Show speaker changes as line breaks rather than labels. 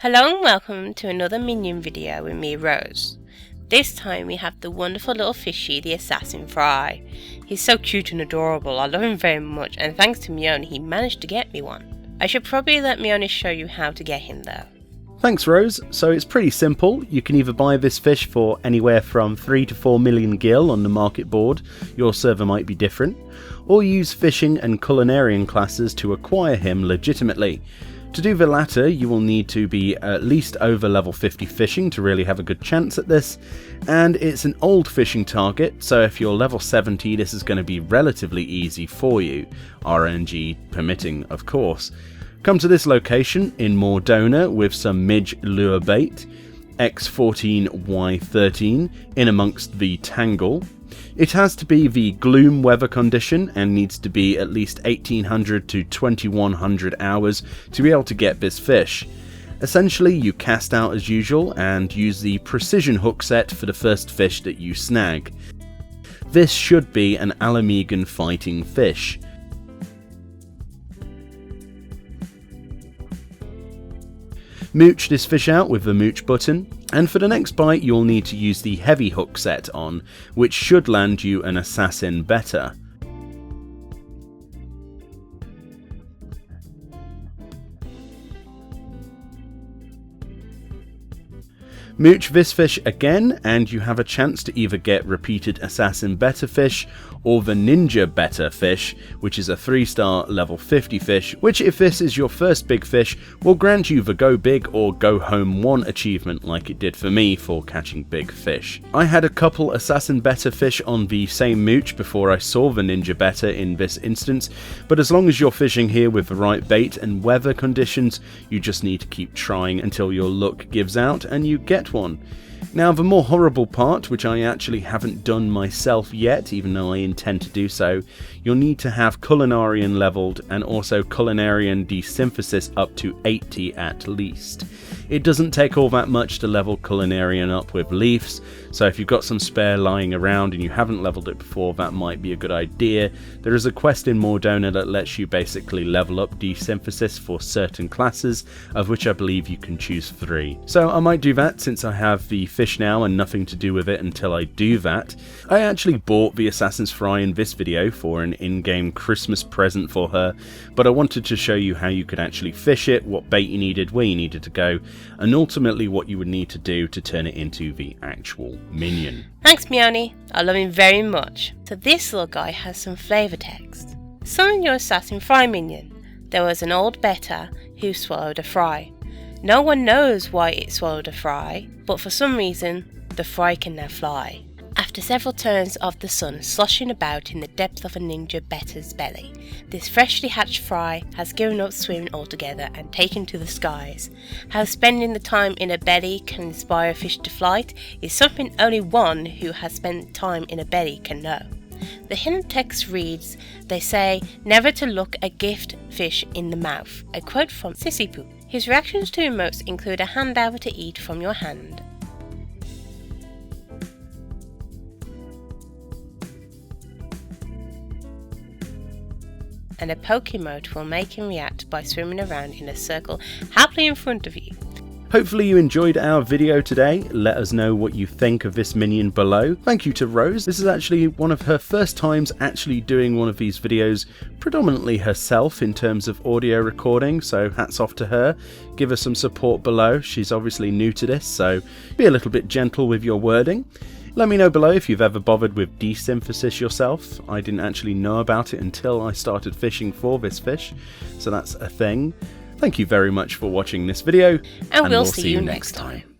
Hello and welcome to another Minion video with me, Rose. This time we have the wonderful little fishy, the Assassin Fry. He's so cute and adorable, I love him very much, and thanks to Meoni he managed to get me one. I should probably let Meoni show you how to get him though.
Thanks Rose, so it's pretty simple. You can either buy this fish for anywhere from 3 to 4 million gil on the market board, your server might be different, or use fishing and culinarian classes to acquire him legitimately. To do the latter, you will need to be at least over level 50 fishing to really have a good chance at this, and it's an old fishing target, so if you're level 70 this is going to be relatively easy for you, RNG permitting of course. Come to this location in Mordona with some midge lure bait, X14Y13 in amongst the tangle. It has to be the gloom weather condition and needs to be at least 1800 to 2100 hours to be able to get this fish. Essentially you cast out as usual and use the precision hook set for the first fish that you snag. This should be an Alamegan fighting fish. Mooch this fish out with the mooch button, and for the next bite you'll need to use the heavy hook set on, which should land you an assassin better. Mooch this fish again and you have a chance to either get repeated assassin better fish or the ninja better fish, which is a 3-star level 50 fish, which if this is your first big fish will grant you the go big or go home 1 achievement like it did for me for catching big fish. I had a couple assassin better fish on the same mooch before I saw the ninja better in this instance, but as long as you're fishing here with the right bait and weather conditions you just need to keep trying until your luck gives out and you get one. Now the more horrible part, which I actually haven't done myself yet, even though I intend to do so, you'll need to have culinarian leveled and also culinarian desynthesis up to 80 at least. It doesn't take all that much to level culinarian up with leaves, so if you've got some spare lying around and you haven't leveled it before, that might be a good idea. There is a quest in Mordona that lets you basically level up desynthesis for certain classes, of which I believe you can choose 3. So I might do that since I have the fish now and nothing to do with it until I do that. I actually bought the Assassin's Fry in this video for an in-game Christmas present for her, but I wanted to show you how you could actually fish it, what bait you needed, where you needed to go, and ultimately what you would need to do to turn it into the actual minion.
Thanks Meoni, I love him very much. So this little guy has some flavour text. Summon your Assassin Fry Minion. There was an old better who swallowed a fry. No one knows why it swallowed a fry, but for some reason the fry can now fly. After several turns of the sun sloshing about in the depth of a ninja better's belly, this freshly hatched fry has given up swimming altogether and taken to the skies. How spending the time in a belly can inspire a fish to flight is something only one who has spent time in a belly can know. The hidden text reads, they say never to look a gift fish in the mouth, a quote from Sissy Poo. His reactions to emotes include a handout to eat from your hand. And a poke emote will make him react by swimming around in a circle happily in front of you.
Hopefully you enjoyed our video today. Let us know what you think of this minion below. Thank you to Rose. This is actually one of her first times actually doing one of these videos predominantly herself in terms of audio recording, so hats off to her. Give her some support below. She's obviously new to this, so be a little bit gentle with your wording. Let me know below if you've ever bothered with desynthesis yourself. I didn't actually know about it until I started fishing for this fish, so that's a thing. Thank you very much for watching this video,
and we'll see you next time.